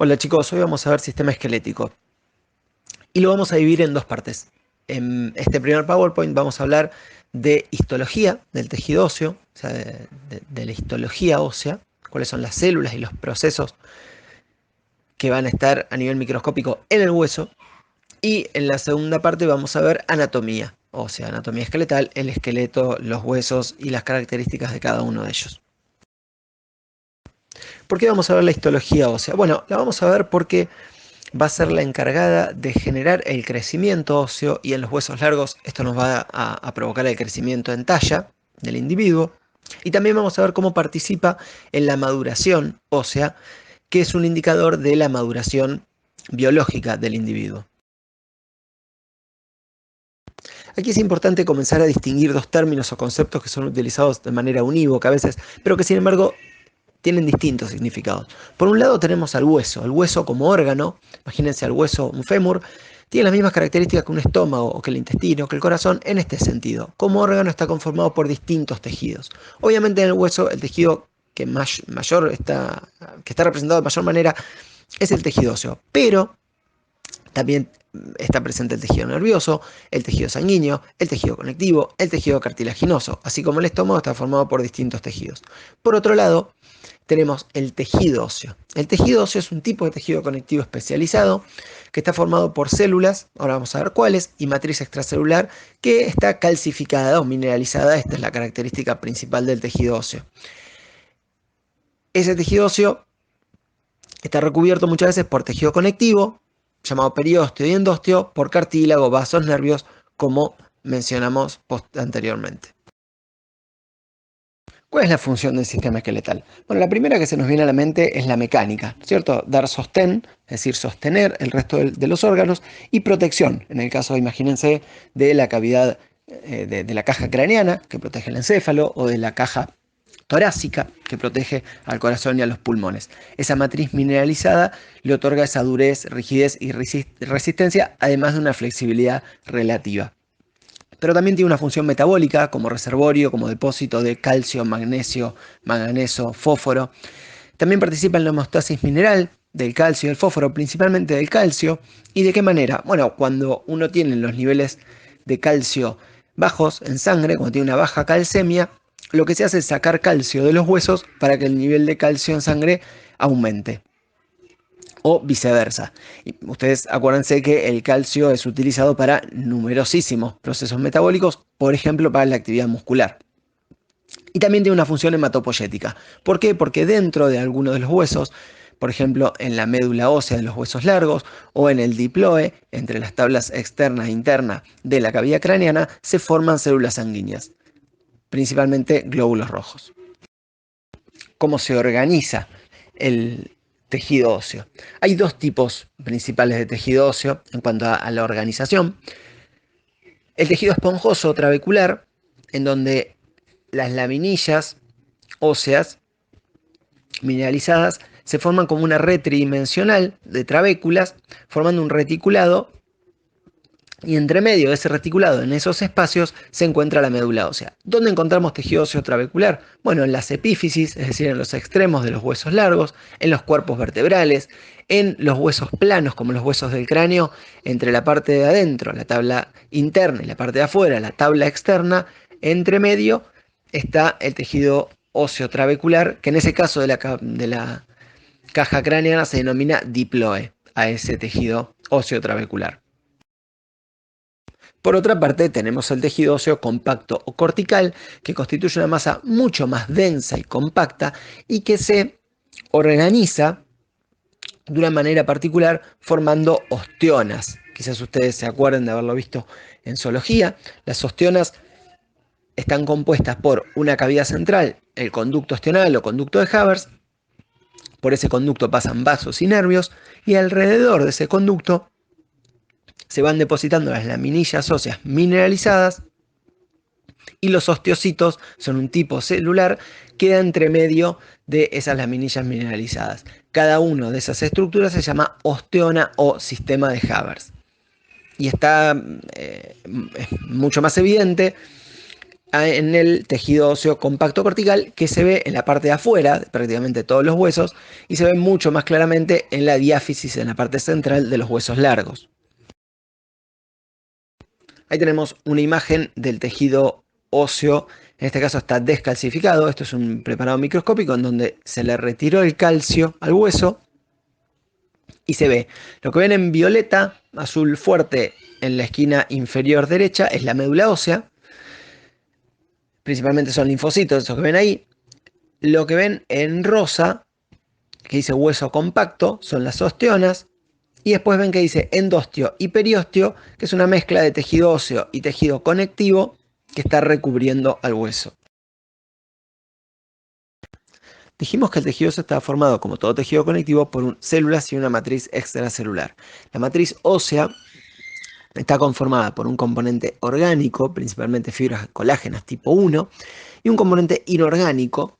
Hola chicos, hoy vamos a ver sistema esquelético y lo vamos a dividir en dos partes. En este primer PowerPoint vamos a hablar de histología del tejido óseo, o sea, de la histología ósea, cuáles son las células y los procesos que van a estar a nivel microscópico en el hueso. Y en la segunda parte vamos a ver anatomía, o sea, anatomía esqueletal, el esqueleto, los huesos y las características de cada uno de ellos. ¿Por qué vamos a ver la histología ósea? Bueno, la vamos a ver porque va a ser la encargada de generar el crecimiento óseo y en los huesos largos esto nos va a provocar el crecimiento en talla del individuo. Y también vamos a ver cómo participa en la maduración ósea, que es un indicador de la maduración biológica del individuo. Aquí es importante comenzar a distinguir dos términos o conceptos que son utilizados de manera unívoca a veces, pero que sin embargo tienen distintos significados. Por un lado tenemos al hueso. El hueso como órgano, imagínense al hueso, un fémur, tiene las mismas características que un estómago o que el intestino, que el corazón en este sentido. Como órgano está conformado por distintos tejidos. Obviamente en el hueso el tejido que está representado de mayor manera es el tejido óseo, pero también está presente el tejido nervioso, el tejido sanguíneo, el tejido conectivo, el tejido cartilaginoso, así como el estómago está formado por distintos tejidos. Por otro lado, tenemos el tejido óseo. El tejido óseo es un tipo de tejido conectivo especializado que está formado por células, ahora vamos a ver cuáles, y matriz extracelular que está calcificada o mineralizada. Esta es la característica principal del tejido óseo. Ese tejido óseo está recubierto muchas veces por tejido conectivo, llamado periósteo y endósteo, por cartílago, vasos, nervios, como mencionamos anteriormente. ¿Cuál es la función del sistema esqueletal? Bueno, la primera que se nos viene a la mente es la mecánica, ¿cierto? Dar sostén, es decir, sostener el resto de los órganos, y protección, en el caso, imagínense, de la cavidad de la caja craneana, que protege el encéfalo, o de la caja torácica, que protege al corazón y a los pulmones. Esa matriz mineralizada le otorga esa durez, rigidez y resistencia, además de una flexibilidad relativa. Pero también tiene una función metabólica como reservorio, como depósito de calcio, magnesio, manganeso, fósforo. También participa en la homeostasis mineral del calcio y del fósforo, principalmente del calcio. ¿Y de qué manera? Bueno, cuando uno tiene los niveles de calcio bajos en sangre, cuando tiene una baja calcemia, lo que se hace es sacar calcio de los huesos para que el nivel de calcio en sangre aumente. O viceversa. Y ustedes acuérdense que el calcio es utilizado para numerosísimos procesos metabólicos, por ejemplo para la actividad muscular. Y también tiene una función hematopoyética. ¿Por qué? Porque dentro de algunos de los huesos, por ejemplo en la médula ósea de los huesos largos o en el diploe, entre las tablas externa e interna de la cavidad craneana, se forman células sanguíneas, principalmente glóbulos rojos. ¿Cómo se organiza el tejido óseo? Hay dos tipos principales de tejido óseo en cuanto a la organización. El tejido esponjoso trabecular, en donde las laminillas óseas mineralizadas se forman como una red tridimensional de trabéculas, formando un reticulado, y entre medio de ese reticulado, en esos espacios, se encuentra la médula ósea. ¿Dónde encontramos tejido óseo trabecular? Bueno, en las epífisis, es decir, en los extremos de los huesos largos, en los cuerpos vertebrales, en los huesos planos, como los huesos del cráneo, entre la parte de adentro, la tabla interna, y la parte de afuera, la tabla externa. Entre medio está el tejido óseo trabecular, que en ese caso de la caja craneana se denomina diploe, a ese tejido óseo trabecular. Por otra parte, tenemos el tejido óseo compacto o cortical, que constituye una masa mucho más densa y compacta y que se organiza de una manera particular formando ostionas. Quizás ustedes se acuerden de haberlo visto en zoología. Las ostionas están compuestas por una cavidad central, el conducto ostional o conducto de Havers. Por ese conducto pasan vasos y nervios, y alrededor de ese conducto se van depositando las laminillas óseas mineralizadas, y los osteocitos son un tipo celular que da entre medio de esas laminillas mineralizadas. Cada una de esas estructuras se llama osteona o sistema de Havers. Y está mucho más evidente en el tejido óseo compacto cortical, que se ve en la parte de afuera de prácticamente todos los huesos y se ve mucho más claramente en la diáfisis, en la parte central de los huesos largos. Ahí tenemos una imagen del tejido óseo, en este caso está descalcificado. Esto es un preparado microscópico en donde se le retiró el calcio al hueso y se ve. Lo que ven en violeta, azul fuerte en la esquina inferior derecha, es la médula ósea. Principalmente son linfocitos, esos que ven ahí. Lo que ven en rosa, que dice hueso compacto, son las osteonas. Y después ven que dice endostio y periostio, que es una mezcla de tejido óseo y tejido conectivo que está recubriendo al hueso. Dijimos que el tejido óseo está formado, como todo tejido conectivo, por células y una matriz extracelular. La matriz ósea está conformada por un componente orgánico, principalmente fibras colágenas tipo 1, y un componente inorgánico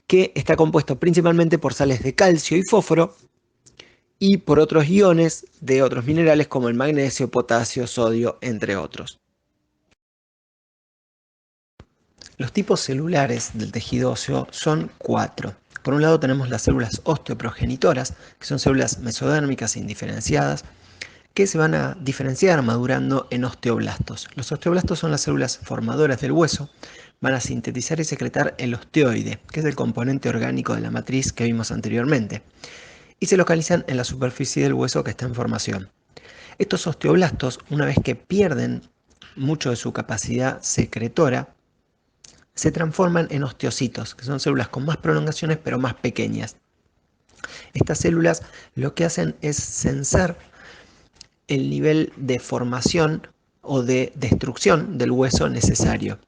que está compuesto principalmente por sales de calcio y fósforo y por otros iones de otros minerales como el magnesio, potasio, sodio, entre otros. Los tipos celulares del tejido óseo son 4. Por un lado tenemos las células osteoprogenitoras, que son células mesodérmicas indiferenciadas, que se van a diferenciar madurando en osteoblastos. Los osteoblastos son las células formadoras del hueso, van a sintetizar y secretar el osteoide, que es el componente orgánico de la matriz que vimos anteriormente, y se localizan en la superficie del hueso que está en formación. Estos osteoblastos, una vez que pierden mucho de su capacidad secretora, se transforman en osteocitos, que son células con más prolongaciones pero más pequeñas. Estas células lo que hacen es censar el nivel de formación o de destrucción del hueso necesario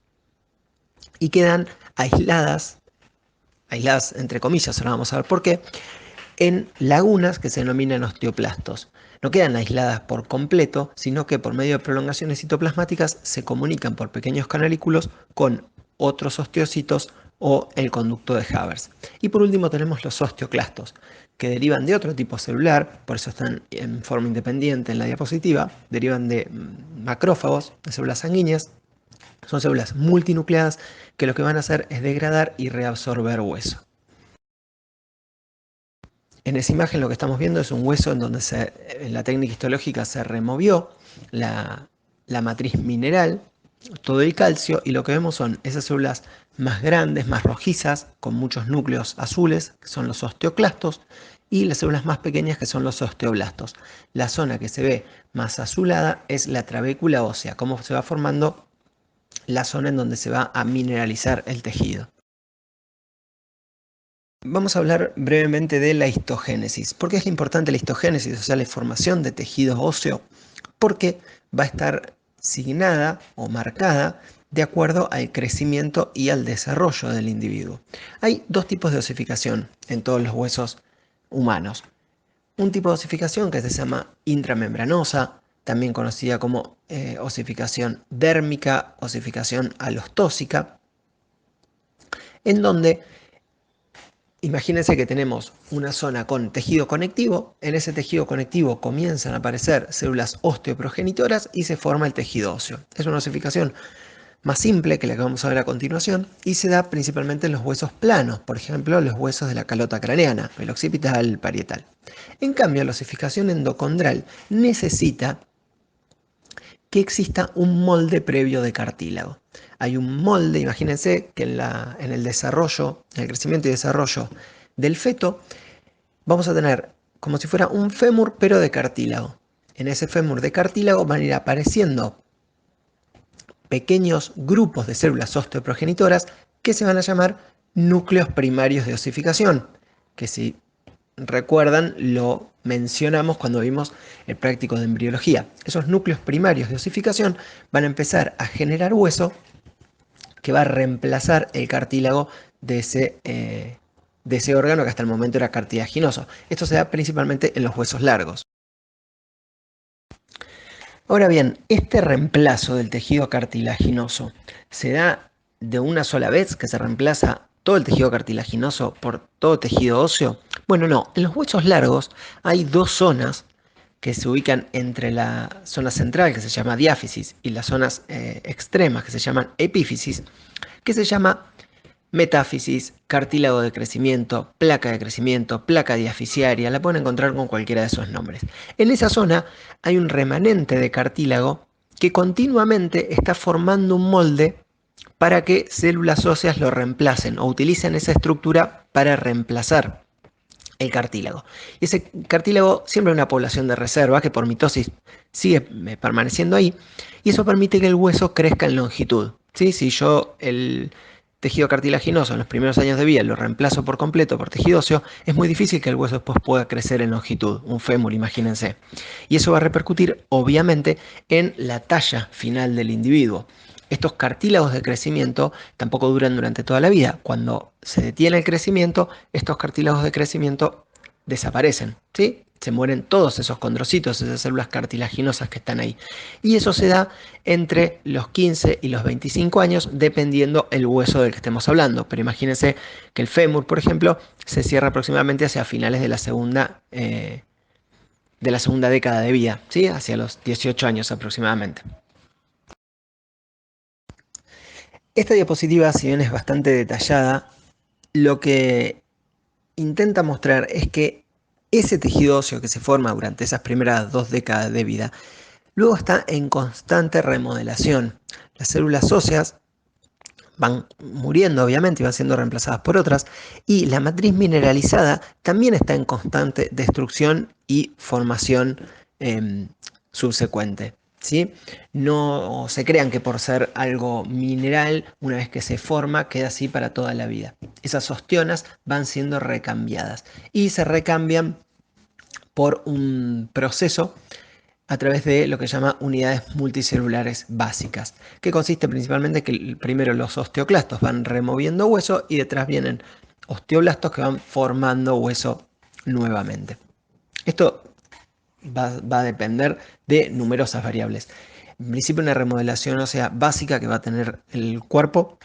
y quedan aisladas entre comillas, ahora vamos a ver por qué, en lagunas que se denominan osteoplastos. No quedan aisladas por completo, sino que por medio de prolongaciones citoplasmáticas se comunican por pequeños canalículos con otros osteocitos o el conducto de Havers. Y por último tenemos los osteoclastos, que derivan de otro tipo celular, por eso están en forma independiente en la diapositiva, derivan de macrófagos, de células sanguíneas. Son células multinucleadas que lo que van a hacer es degradar y reabsorber hueso. En esa imagen lo que estamos viendo es un hueso en donde en la técnica histológica se removió la matriz mineral, todo el calcio, y lo que vemos son esas células más grandes, más rojizas, con muchos núcleos azules, que son los osteoclastos, y las células más pequeñas, que son los osteoblastos. La zona que se ve más azulada es la trabécula ósea, cómo se va formando la zona en donde se va a mineralizar el tejido. Vamos a hablar brevemente de la histogénesis. ¿Por qué es importante la histogénesis, o sea, la formación de tejido óseo? Porque va a estar signada o marcada de acuerdo al crecimiento y al desarrollo del individuo. Hay dos tipos de osificación en todos los huesos humanos. Un tipo de osificación que se llama intramembranosa, también conocida como osificación dérmica, osificación alostósica, en donde imagínense que tenemos una zona con tejido conectivo. En ese tejido conectivo comienzan a aparecer células osteoprogenitoras y se forma el tejido óseo. Es una osificación más simple que la que vamos a ver a continuación y se da principalmente en los huesos planos, por ejemplo, los huesos de la calota craneana, el occipital, el parietal. En cambio, la osificación endocondral necesita que exista un molde previo de cartílago. Hay un molde, imagínense que en el desarrollo, en el crecimiento y desarrollo del feto, vamos a tener como si fuera un fémur pero de cartílago. En ese fémur de cartílago van a ir apareciendo pequeños grupos de células osteoprogenitoras que se van a llamar núcleos primarios de osificación, que si recuerdan lo mencionamos cuando vimos el práctico de embriología. Esos núcleos primarios de osificación van a empezar a generar hueso que va a reemplazar el cartílago de ese órgano que hasta el momento era cartilaginoso. Esto se da principalmente en los huesos largos. Ahora bien, este reemplazo del tejido cartilaginoso se da de una sola vez, que se reemplaza todo el tejido cartilaginoso por todo tejido óseo. Bueno, no, en los huesos largos hay dos zonas que se ubican entre la zona central, que se llama diáfisis, y las zonas extremas, que se llaman epífisis, que se llama metáfisis, cartílago de crecimiento, placa diafisiaria, la pueden encontrar con cualquiera de esos nombres. En esa zona hay un remanente de cartílago que continuamente está formando un molde para que células óseas lo reemplacen o utilicen esa estructura para reemplazar el cartílago. Y ese cartílago siempre hay una población de reserva que por mitosis sigue permaneciendo ahí y eso permite que el hueso crezca en longitud. ¿Sí? Si yo el tejido cartilaginoso en los primeros años de vida lo reemplazo por completo por tejido óseo, es muy difícil que el hueso después pueda crecer en longitud, un fémur, imagínense. Y eso va a repercutir obviamente en la talla final del individuo. Estos cartílagos de crecimiento tampoco duran durante toda la vida. Cuando se detiene el crecimiento, estos cartílagos de crecimiento desaparecen, ¿sí? Se mueren todos esos condrocitos, esas células cartilaginosas que están ahí. Y eso se da entre los 15 y los 25 años, dependiendo el hueso del que estemos hablando. Pero imagínense que el fémur, por ejemplo, se cierra aproximadamente hacia finales de la segunda década de vida, ¿sí? Hacia los 18 años aproximadamente. Esta diapositiva, si bien es bastante detallada, lo que intenta mostrar es que ese tejido óseo que se forma durante esas primeras 2 décadas de vida, luego está en constante remodelación. Las células óseas van muriendo, obviamente, y van siendo reemplazadas por otras, y la matriz mineralizada también está en constante destrucción y formación subsecuente. ¿Sí? No se crean que por ser algo mineral, una vez que se forma, queda así para toda la vida. Esas ostionas van siendo recambiadas y se recambian por un proceso a través de lo que se llama unidades multicelulares básicas, que consiste principalmente en que primero los osteoclastos van removiendo hueso y detrás vienen osteoblastos que van formando hueso nuevamente. Esto va a depender de numerosas variables. En principio, una remodelación ósea básica que va a tener el cuerpo,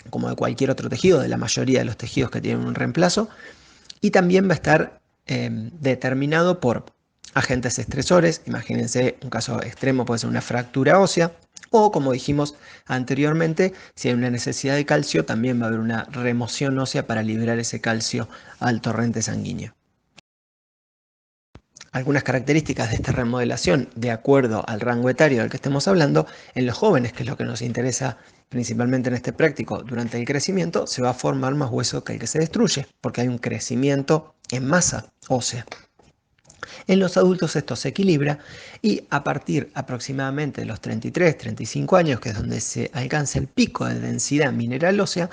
como de cualquier otro tejido, de la mayoría de los tejidos que tienen un reemplazo, y también va a estar determinado por agentes estresores. Imagínense, un caso extremo puede ser una fractura ósea, o como dijimos anteriormente, si hay una necesidad de calcio, también va a haber una remoción ósea para liberar ese calcio al torrente sanguíneo. Algunas características de esta remodelación, de acuerdo al rango etario del que estemos hablando, en los jóvenes, que es lo que nos interesa principalmente en este práctico, durante el crecimiento se va a formar más hueso que el que se destruye, porque hay un crecimiento en masa ósea. En los adultos esto se equilibra y a partir aproximadamente de los 33-35 años, que es donde se alcanza el pico de densidad mineral ósea,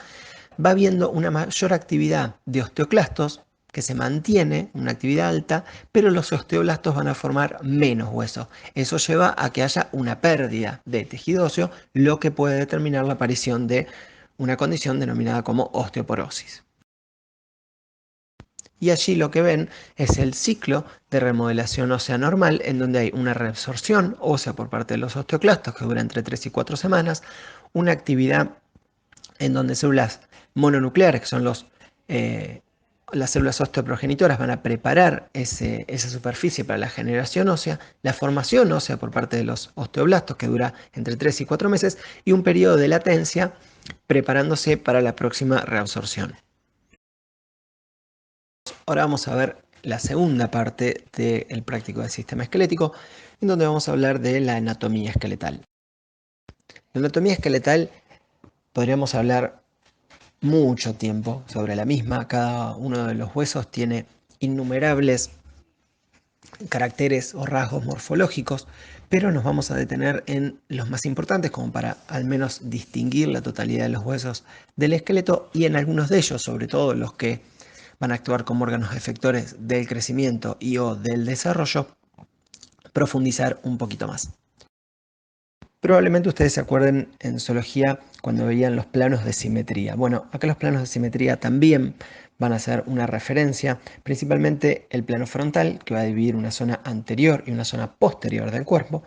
va habiendo una mayor actividad de osteoclastos, que se mantiene, una actividad alta, pero los osteoblastos van a formar menos hueso. Eso lleva a que haya una pérdida de tejido óseo, lo que puede determinar la aparición de una condición denominada como osteoporosis. Y allí lo que ven es el ciclo de remodelación ósea normal, en donde hay una reabsorción ósea por parte de los osteoclastos que dura entre 3 y 4 semanas, una actividad en donde células mononucleares, que son las células osteoprogenitoras, van a preparar esa superficie para la generación ósea, la formación ósea por parte de los osteoblastos, que dura entre 3 y 4 meses, y un periodo de latencia preparándose para la próxima reabsorción. Ahora vamos a ver la segunda parte del práctico del sistema esquelético, en donde vamos a hablar de la anatomía esqueletal. La anatomía esqueletal podríamos hablar mucho tiempo sobre la misma. Cada uno de los huesos tiene innumerables caracteres o rasgos morfológicos, pero nos vamos a detener en los más importantes como para al menos distinguir la totalidad de los huesos del esqueleto y en algunos de ellos, sobre todo los que van a actuar como órganos efectores del crecimiento y o del desarrollo, profundizar un poquito más. Probablemente ustedes se acuerden en zoología cuando veían los planos de simetría. Bueno, acá los planos de simetría también van a ser una referencia, principalmente el plano frontal, que va a dividir una zona anterior y una zona posterior del cuerpo,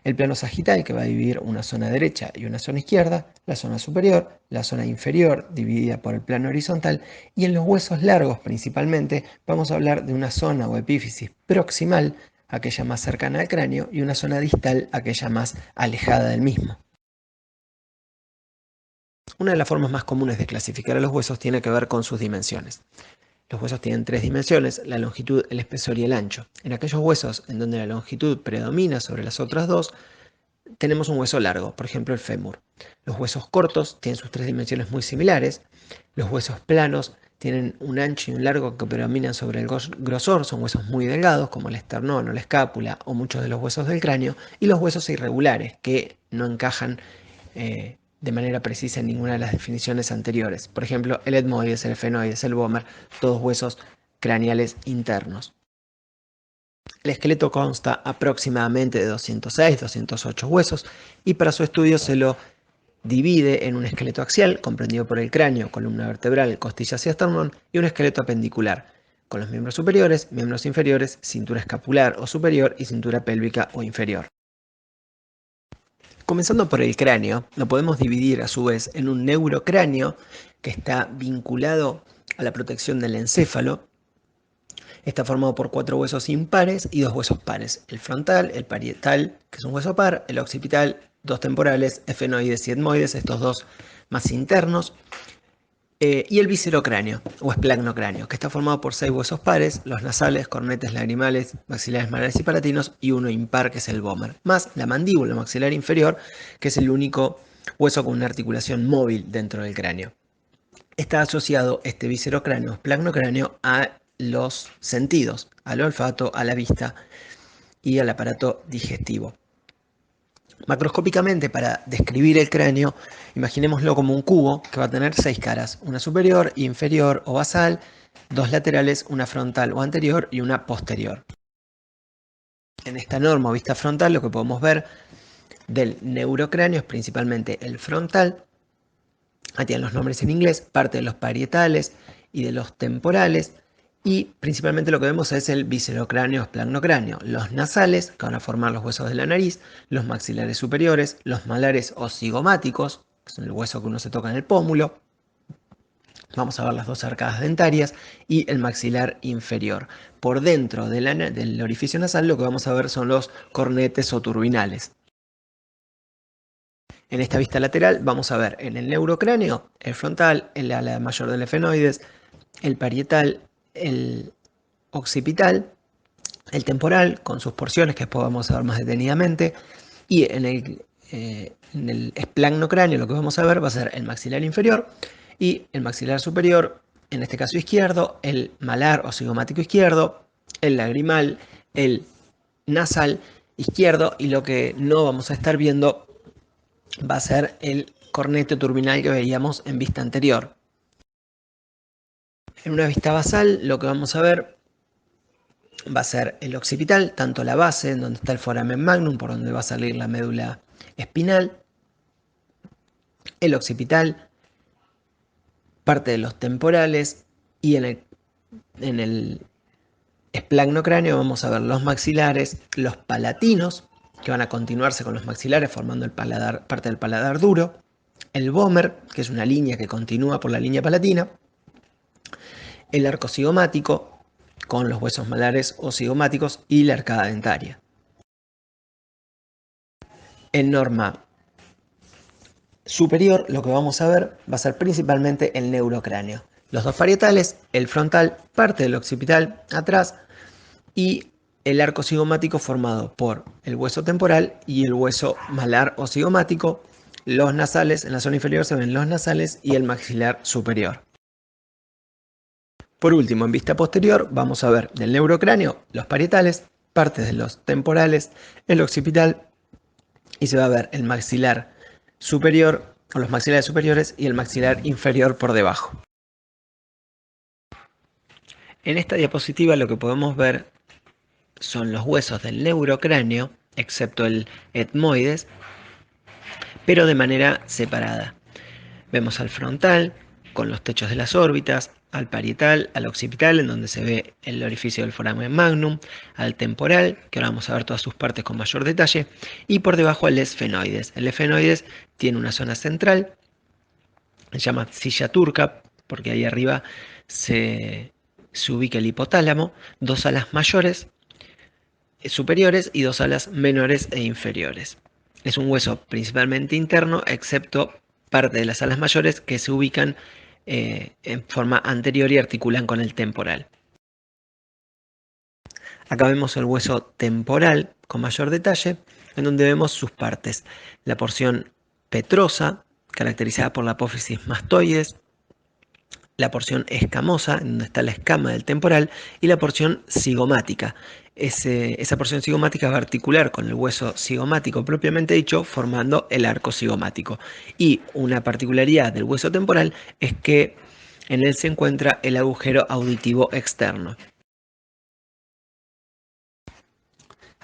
el plano sagital, que va a dividir una zona derecha y una zona izquierda, la zona superior, la zona inferior, dividida por el plano horizontal, y en los huesos largos principalmente vamos a hablar de una zona o epífisis proximal aquella más cercana al cráneo, y una zona distal, aquella más alejada del mismo. Una de las formas más comunes de clasificar a los huesos tiene que ver con sus dimensiones. Los huesos tienen tres dimensiones: la longitud, el espesor y el ancho. En aquellos huesos en donde la longitud predomina sobre las otras dos, tenemos un hueso largo, por ejemplo el fémur. Los huesos cortos tienen sus tres dimensiones muy similares. Los huesos planos tienen un ancho y un largo que predominan sobre el grosor, son huesos muy delgados como el esternón o la escápula o muchos de los huesos del cráneo. Y los huesos irregulares, que no encajan de manera precisa en ninguna de las definiciones anteriores. Por ejemplo, el etmoides, el efenoides, el vomer, todos huesos craneales internos. El esqueleto consta aproximadamente de 206, 208 huesos, y para su estudio se lo divide en un esqueleto axial, comprendido por el cráneo, columna vertebral, costillas y esternón, y un esqueleto apendicular, con los miembros superiores, miembros inferiores, cintura escapular o superior y cintura pélvica o inferior. Comenzando por el cráneo, lo podemos dividir a su vez en un neurocráneo que está vinculado a la protección del encéfalo. Está formado por 4 huesos impares y 2 huesos pares: el frontal, el parietal, que es un hueso par, el occipital, 2 temporales, efenoides y etmoides, estos dos más internos, y el viscerocráneo o esplagmocráneo, que está formado por 6 huesos pares: los nasales, cornetes, lagrimales, maxilares, malares y palatinos, y uno impar, que es el vomer, más la mandíbula maxilar inferior, que es el único hueso con una articulación móvil dentro del cráneo. Está asociado este viscerocráneo, esplagmocráneo, a los sentidos, al olfato, a la vista y al aparato digestivo. Macroscópicamente, para describir el cráneo, imaginémoslo como un cubo que va a tener 6 caras: una superior, inferior o basal, 2 laterales, una frontal o anterior y una posterior. En esta norma o vista frontal, lo que podemos ver del neurocráneo es principalmente el frontal. Ahí tienen los nombres en inglés, parte de los parietales y de los temporales, y principalmente lo que vemos es el viscerocráneo, esplagmocráneo, los nasales, que van a formar los huesos de la nariz, los maxilares superiores, los malares o cigomáticos, que son el hueso que uno se toca en el pómulo. Vamos a ver las 2 arcadas dentarias y el maxilar inferior. Por dentro del orificio nasal, lo que vamos a ver son los cornetes o turbinales. En esta vista lateral vamos a ver en el neurocráneo el frontal, el ala mayor del efenoides, el parietal, el occipital, el temporal con sus porciones que después vamos a ver más detenidamente, y en el esplagmocráneo lo que vamos a ver va a ser el maxilar inferior y el maxilar superior, en este caso izquierdo, el malar o cigomático izquierdo, el lagrimal, el nasal izquierdo, y lo que no vamos a estar viendo va a ser el cornete turbinal que veíamos en vista anterior. En una vista basal lo que vamos a ver va a ser el occipital, tanto la base, en donde está el foramen magnum, por donde va a salir la médula espinal, el occipital, parte de los temporales, y en el esplagmocráneo vamos a ver los maxilares, los palatinos, que van a continuarse con los maxilares formando el paladar, parte del paladar duro, el vomer, que es una línea que continúa por la línea palatina, el arco cigomático, con los huesos malares o cigomáticos, y la arcada dentaria. En norma superior lo que vamos a ver va a ser principalmente el neurocráneo. Los 2 parietales, el frontal, parte del occipital atrás, y el arco cigomático formado por el hueso temporal y el hueso malar o cigomático. Los nasales, en la zona inferior se ven los nasales y el maxilar superior. Por último, en vista posterior, vamos a ver del neurocráneo los parietales, partes de los temporales, el occipital, y se va a ver el maxilar superior o los maxilares superiores y el maxilar inferior por debajo. En esta diapositiva lo que podemos ver son los huesos del neurocráneo, excepto el etmoides, pero de manera separada. Vemos al frontal con los techos de las órbitas, al parietal, al occipital, en donde se ve el orificio del foramen magnum, al temporal, que ahora vamos a ver todas sus partes con mayor detalle, y por debajo al esfenoides. El esfenoides tiene una zona central, se llama silla turca, porque ahí arriba se ubica el hipotálamo, 2 alas mayores, superiores y 2 alas menores e inferiores. Es un hueso principalmente interno, excepto parte de las alas mayores que se ubican en forma anterior y articulan con el temporal. Acá vemos el hueso temporal con mayor detalle, en donde vemos sus partes. La porción petrosa, caracterizada por la apófisis mastoides, la porción escamosa, en donde está la escama del temporal, y la porción cigomática. Esa porción cigomática va a articular con el hueso cigomático propiamente dicho, formando el arco cigomático. Y una particularidad del hueso temporal es que en él se encuentra el agujero auditivo externo.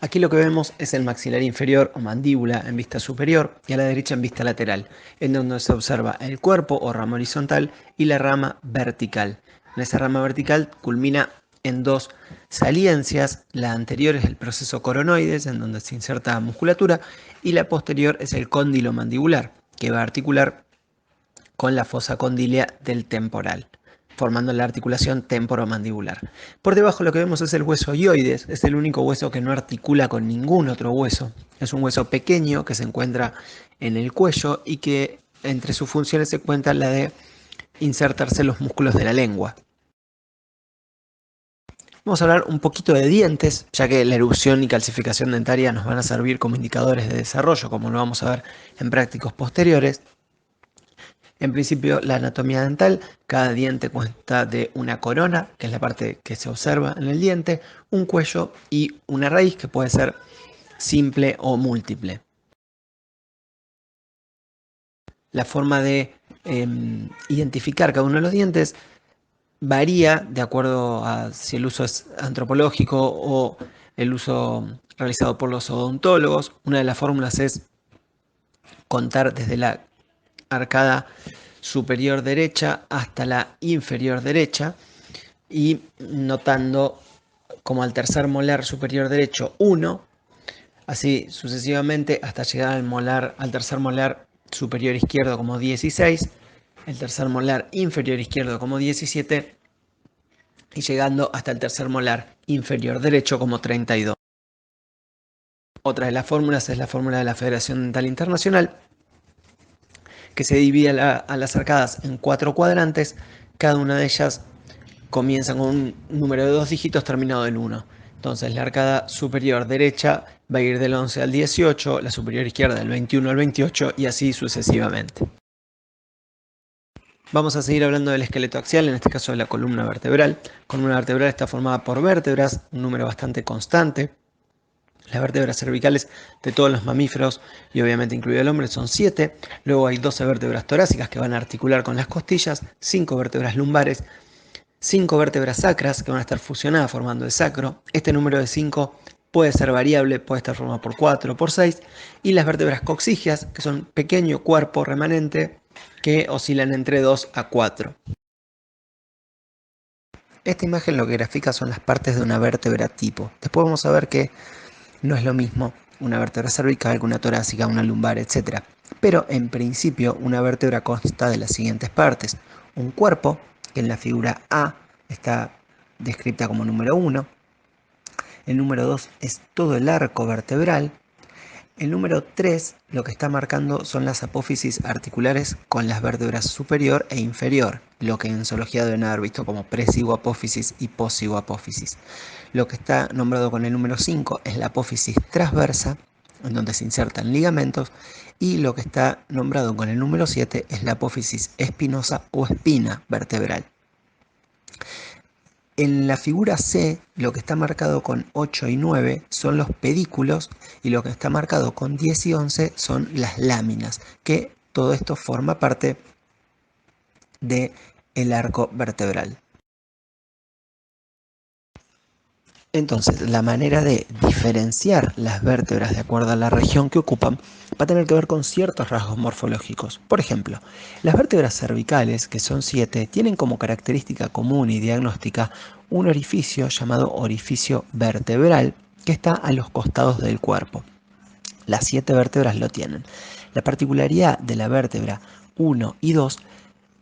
Aquí lo que vemos es el maxilar inferior o mandíbula en vista superior y a la derecha en vista lateral, en donde se observa el cuerpo o rama horizontal y la rama vertical. En esa rama vertical culmina en 2 saliencias, la anterior es el proceso coronoides, en donde se inserta musculatura, y la posterior es el cóndilo mandibular, que va a articular con la fosa condílea del temporal, formando la articulación temporomandibular. Por debajo lo que vemos es el hueso hioides, es el único hueso que no articula con ningún otro hueso. Es un hueso pequeño que se encuentra en el cuello y que entre sus funciones se cuenta la de insertarse los músculos de la lengua. Vamos a hablar un poquito de dientes, ya que la erupción y calcificación dentaria nos van a servir como indicadores de desarrollo, como lo vamos a ver en prácticos posteriores. En principio, la anatomía dental, cada diente consta de una corona, que es la parte que se observa en el diente, un cuello y una raíz que puede ser simple o múltiple. La forma de identificar cada uno de los dientes varía de acuerdo a si el uso es antropológico o el uso realizado por los odontólogos. Una de las fórmulas es contar desde la arcada superior derecha hasta la inferior derecha y notando como al tercer molar superior derecho 1, así sucesivamente hasta llegar al tercer molar superior izquierdo como 16, el tercer molar inferior izquierdo como 17 y llegando hasta el tercer molar inferior derecho como 32. Otra de las fórmulas es la fórmula de la Federación Dental Internacional, que se divide a las arcadas en 4 cuadrantes, cada una de ellas comienza con un número de 2 dígitos terminado en 1. Entonces la arcada superior derecha va a ir del 11 al 18, la superior izquierda del 21 al 28 y así sucesivamente. Vamos a seguir hablando del esqueleto axial, en este caso de la columna vertebral. La columna vertebral está formada por vértebras, un número bastante constante. Las vértebras cervicales de todos los mamíferos y obviamente incluido el hombre son 7. Luego hay 12 vértebras torácicas que van a articular con las costillas, 5 vértebras lumbares, 5 vértebras sacras que van a estar fusionadas formando el sacro. Este número de 5 puede ser variable, puede estar formado por 4 o por 6. Y las vértebras coxigias, que son pequeño cuerpo remanente que oscilan entre 2 a 4. Esta imagen lo que grafica son las partes de una vértebra tipo. Después vamos a ver que no es lo mismo una vértebra cervical que una torácica, una lumbar, etc. Pero en principio una vértebra consta de las siguientes partes. Un cuerpo, que en la figura A está descrita como número 1. El número 2 es todo el arco vertebral. El número 3 lo que está marcando son las apófisis articulares con las vértebras superior e inferior, lo que en zoología deben haber visto como presigoapófisis y posigoapófisis. Lo que está nombrado con el número 5 es la apófisis transversa, en donde se insertan ligamentos, y lo que está nombrado con el número 7 es la apófisis espinosa o espina vertebral. En la figura C, lo que está marcado con 8 y 9 son los pedículos y lo que está marcado con 10 y 11 son las láminas, que todo esto forma parte del arco vertebral. Entonces, la manera de diferenciar las vértebras de acuerdo a la región que ocupan va a tener que ver con ciertos rasgos morfológicos. Por ejemplo, las vértebras cervicales, que son 7, tienen como característica común y diagnóstica un orificio llamado orificio vertebral que está a los costados del cuerpo. Las 7 vértebras lo tienen. La particularidad de la vértebra 1 y 2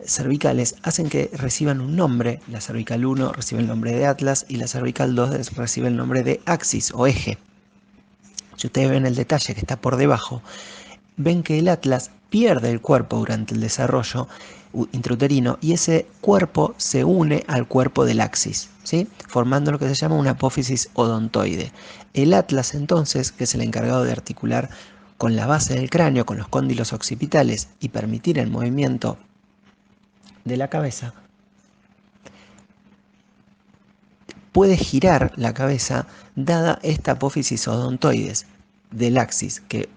cervicales hacen que reciban un nombre. La cervical 1 recibe el nombre de Atlas y la cervical 2 recibe el nombre de axis o eje. Si ustedes ven el detalle que está por debajo, ven que el Atlas pierde el cuerpo durante el desarrollo intrauterino y ese cuerpo se une al cuerpo del axis, ¿sí? Formando lo que se llama una apófisis odontoide. El Atlas entonces, que es el encargado de articular con la base del cráneo, con los cóndilos occipitales y permitir el movimiento de la cabeza, puede girar la cabeza dada esta apófisis odontoides del axis que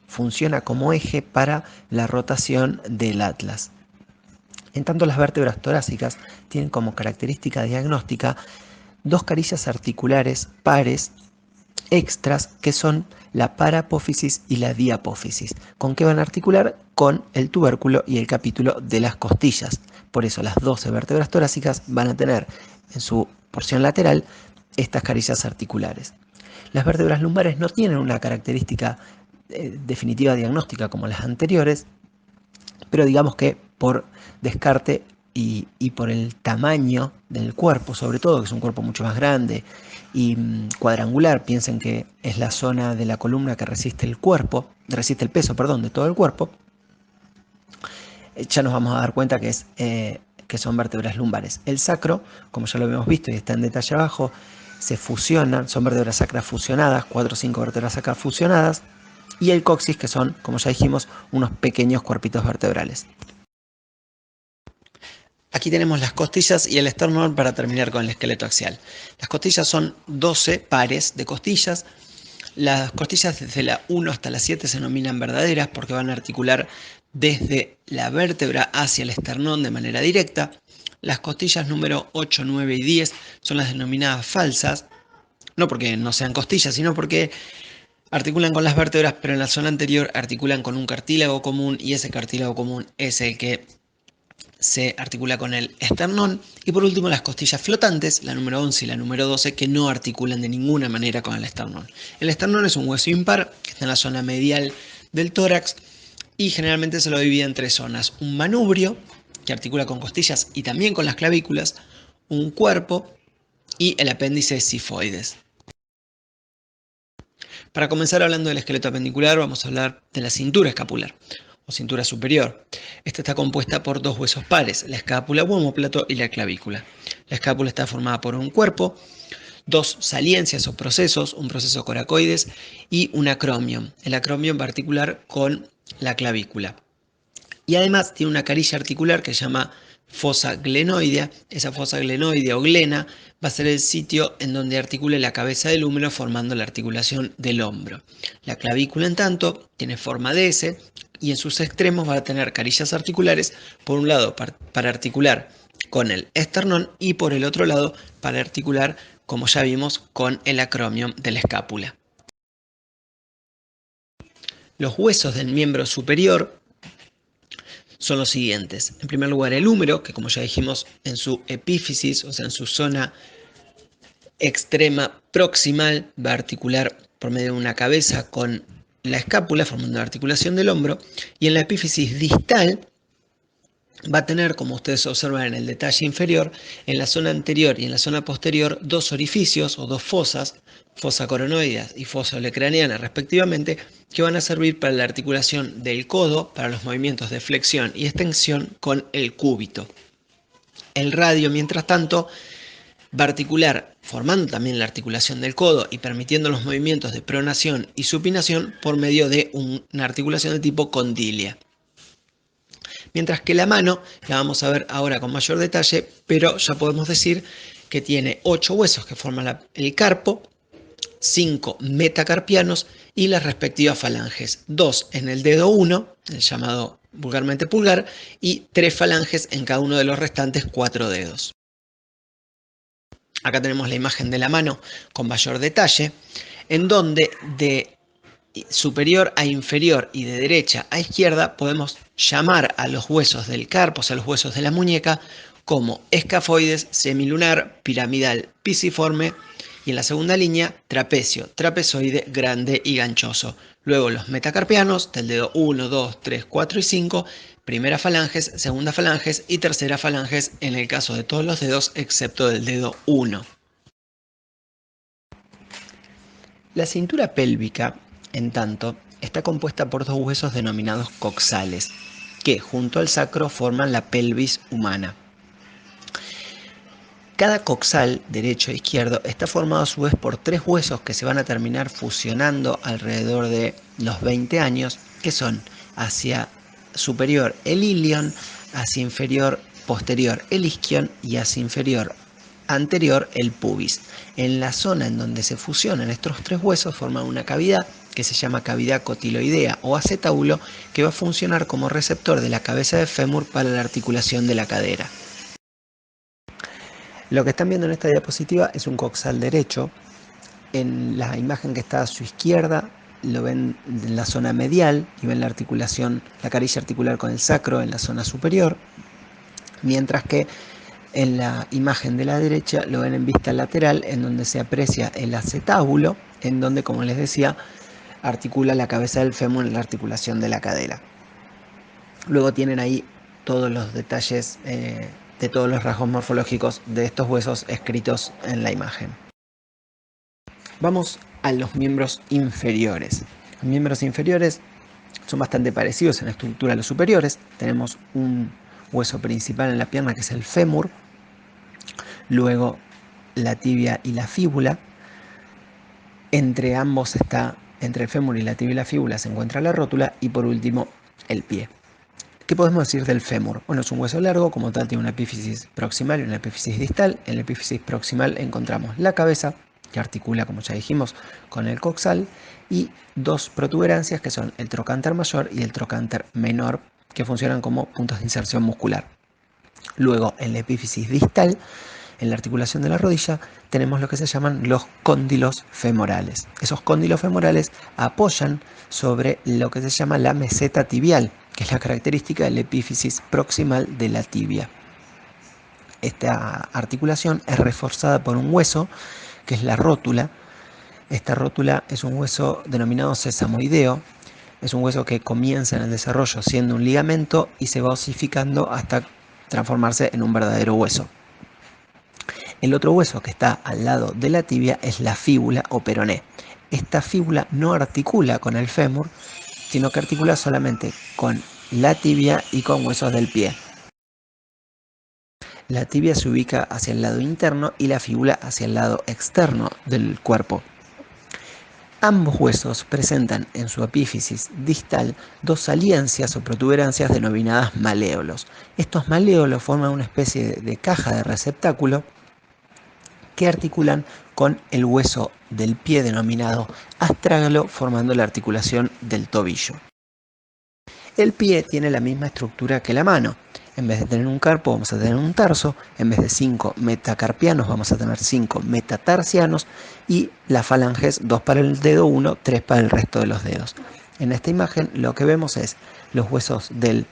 funciona como eje para la rotación del Atlas. En tanto, las vértebras torácicas tienen como característica diagnóstica dos carillas articulares pares extras que son la parapófisis y la diapófisis. ¿Con qué van a articular? Con el tubérculo y el capítulo de las costillas. Por eso las 12 vértebras torácicas van a tener en su porción lateral estas carillas articulares. Las vértebras lumbares no tienen una característica definitiva diagnóstica como las anteriores, pero digamos que por descarte y por el tamaño del cuerpo, sobre todo, que es un cuerpo mucho más grande y cuadrangular, piensen que es la zona de la columna que resiste el peso, de todo el cuerpo, ya nos vamos a dar cuenta que son vértebras lumbares. El sacro, como ya lo habíamos visto y está en detalle abajo, se fusionan, son vértebras sacras fusionadas, 4 o 5 vértebras sacras fusionadas, y el coxis, que son, como ya dijimos, unos pequeños cuerpitos vertebrales. Aquí tenemos las costillas y el esternón para terminar con el esqueleto axial. Las costillas son 12 pares de costillas. Las costillas desde la 1 hasta la 7 se denominan verdaderas porque van a articular desde la vértebra hacia el esternón de manera directa. Las costillas número 8, 9 y 10 son las denominadas falsas, no porque no sean costillas, sino porque articulan con las vértebras, pero en la zona anterior articulan con un cartílago común y ese cartílago común es el que se articula con el esternón. Y por último las costillas flotantes, la número 11 y la número 12, que no articulan de ninguna manera con el esternón. El esternón es un hueso impar que está en la zona medial del tórax y generalmente se lo divide en 3 zonas. Un manubrio, que articula con costillas y también con las clavículas, un cuerpo y el apéndice sifoides. Para comenzar hablando del esqueleto apendicular, vamos a hablar de la cintura escapular o cintura superior. Esta está compuesta por 2 huesos pares, la escápula u omóplato y la clavícula. La escápula está formada por un cuerpo, 2 saliencias o procesos, un proceso coracoides y un acromion. El acromion va a articular con la clavícula. Y además tiene una carilla articular que se llama fosa glenoidea. Esa fosa glenoidea o glena va a ser el sitio en donde articule la cabeza del húmero formando la articulación del hombro. La clavícula, en tanto, tiene forma de S y en sus extremos va a tener carillas articulares, por un lado para articular con el esternón y por el otro lado para articular, como ya vimos, con el acromion de la escápula. Los huesos del miembro superior son los siguientes. En primer lugar, el húmero, que como ya dijimos, en su epífisis, o sea, en su zona extrema proximal, va a articular por medio de una cabeza con la escápula, formando la articulación del hombro, y en la epífisis distal va a tener, como ustedes observan en el detalle inferior, en la zona anterior y en la zona posterior, 2 orificios o 2 fosas, fosa coronoidea y fosa olecraneana respectivamente, que van a servir para la articulación del codo, para los movimientos de flexión y extensión con el cúbito. El radio, mientras tanto, va a articular, formando también la articulación del codo y permitiendo los movimientos de pronación y supinación por medio de una articulación de tipo condilia. Mientras que la mano la vamos a ver ahora con mayor detalle, pero ya podemos decir que tiene 8 huesos que forman el carpo, 5 metacarpianos y las respectivas falanges, 2 en el dedo 1, el llamado vulgarmente pulgar, y 3 falanges en cada uno de los restantes 4 dedos. Acá tenemos la imagen de la mano con mayor detalle, en donde de superior a inferior y de derecha a izquierda podemos llamar a los huesos del carpo, o sea, los huesos de la muñeca, como escafoides, semilunar, piramidal, pisiforme y en la segunda línea trapecio, trapezoide, grande y ganchoso. Luego los metacarpianos del dedo 1, 2, 3, 4 y 5, primera falanges, segunda falanges y tercera falanges en el caso de todos los dedos excepto del dedo 1. La cintura pélvica, en tanto, está compuesta por dos huesos denominados coxales, que junto al sacro forman la pelvis humana. Cada coxal, derecho e izquierdo, está formado a su vez por tres huesos que se van a terminar fusionando alrededor de los 20 años, que son hacia superior el ilion, hacia inferior posterior el isquion y hacia inferior anterior el pubis. En la zona en donde se fusionan estos tres huesos forman una cavidad que se llama cavidad cotiloidea o acetábulo, que va a funcionar como receptor de la cabeza de fémur para la articulación de la cadera. Lo que están viendo en esta diapositiva es un coxal derecho. En la imagen que está a su izquierda lo ven en la zona medial y ven la articulación, la carilla articular con el sacro en la zona superior, mientras que en la imagen de la derecha lo ven en vista lateral, en donde se aprecia el acetábulo, en donde, como les decía, articula la cabeza del fémur en la articulación de la cadera. Luego tienen ahí todos los detalles de todos los rasgos morfológicos de estos huesos escritos en la imagen. Vamos a los miembros inferiores. Los miembros inferiores son bastante parecidos en la estructura a los superiores. Tenemos un hueso principal en la pierna que es el fémur, luego la tibia y la fíbula. Entre ambos entre el fémur y la tibia y la fíbula se encuentra la rótula y por último el pie. ¿Qué podemos decir del fémur? Bueno, es un hueso largo, como tal tiene una epífisis proximal y una epífisis distal. En la epífisis proximal encontramos la cabeza, que articula, como ya dijimos, con el coxal, y dos protuberancias que son el trocánter mayor y el trocánter menor, que funcionan como puntos de inserción muscular. Luego, en la epífisis distal, en la articulación de la rodilla, tenemos lo que se llaman los cóndilos femorales. Esos cóndilos femorales apoyan sobre lo que se llama la meseta tibial, que es la característica de la epífisis proximal de la tibia. Esta articulación es reforzada por un hueso, que es la rótula. Esta rótula es un hueso denominado sesamoideo. Es un hueso que comienza en el desarrollo siendo un ligamento y se va osificando hasta transformarse en un verdadero hueso. El otro hueso que está al lado de la tibia es la fíbula o peroné. Esta fíbula no articula con el fémur, sino que articula solamente con la tibia y con huesos del pie. La tibia se ubica hacia el lado interno y la fíbula hacia el lado externo del cuerpo. Ambos huesos presentan en su epífisis distal dos saliencias o protuberancias denominadas maléolos. Estos maléolos forman una especie de caja de receptáculo que articulan con el hueso del pie denominado astrágalo, formando la articulación del tobillo. El pie tiene la misma estructura que la mano. En vez de tener un carpo vamos a tener un tarso, en vez de 5 metacarpianos vamos a tener 5 metatarsianos y las falanges 2 para el dedo 1, 3 para el resto de los dedos. En esta imagen lo que vemos es los huesos del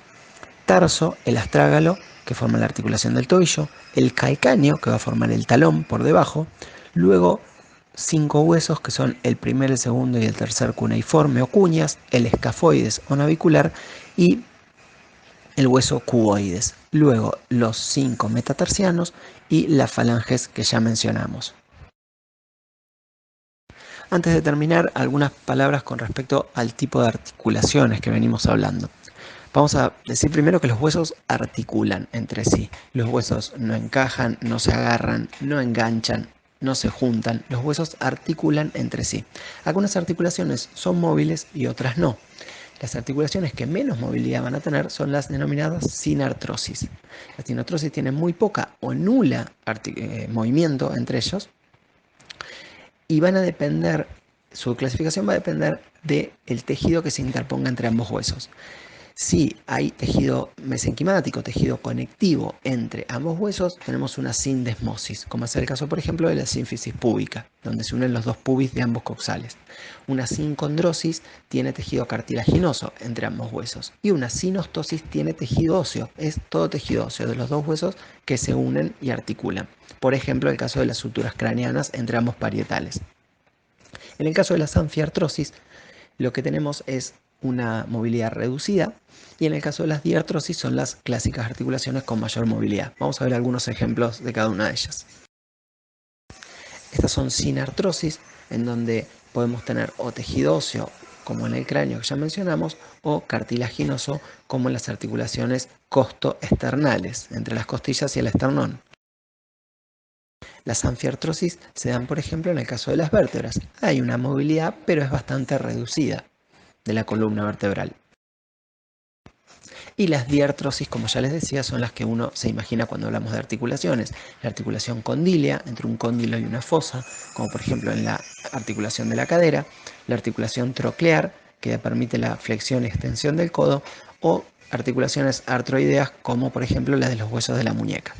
tarso, el astrágalo, que forma la articulación del tobillo, el calcáneo, que va a formar el talón por debajo, luego 5 huesos que son el primer, el segundo y el tercer cuneiforme o cuñas, el escafoides o navicular y el hueso cuboides, luego los 5 metatarsianos y las falanges que ya mencionamos. Antes de terminar, algunas palabras con respecto al tipo de articulaciones que venimos hablando. Vamos a decir primero que los huesos articulan entre sí. Los huesos no encajan, no se agarran, no enganchan, no se juntan. Los huesos articulan entre sí. Algunas articulaciones son móviles y otras no. Las articulaciones que menos movilidad van a tener son las denominadas sinartrosis. Las sinartrosis tienen muy poca o nula movimiento entre ellos y van a depender, su clasificación va a depender del tejido que se interponga entre ambos huesos. Si hay tejido mesenquimático, tejido conectivo entre ambos huesos, tenemos una sindesmosis, como es el caso, por ejemplo, de la sínfisis púbica, donde se unen los dos pubis de ambos coxales. Una sincondrosis tiene tejido cartilaginoso entre ambos huesos y una sinostosis tiene tejido óseo, es todo tejido óseo de los dos huesos que se unen y articulan. Por ejemplo, el caso de las suturas craneanas entre ambos parietales. En el caso de la sanfiartrosis, lo que tenemos es una movilidad reducida, y en el caso de las diartrosis son las clásicas articulaciones con mayor movilidad. Vamos a ver algunos ejemplos de cada una de ellas. Estas son sin artrosis, en donde podemos tener o tejido óseo, como en el cráneo que ya mencionamos, o cartilaginoso, como en las articulaciones costoesternales, entre las costillas y el esternón. Las anfiartrosis se dan, por ejemplo, en el caso de las vértebras. Hay una movilidad, pero es bastante reducida de la columna vertebral. Y las diartrosis, como ya les decía, son las que uno se imagina cuando hablamos de articulaciones. La articulación condílea, entre un cóndilo y una fosa, como por ejemplo en la articulación de la cadera. La articulación troclear, que permite la flexión y extensión del codo. O articulaciones artroideas, como por ejemplo las de los huesos de la muñeca.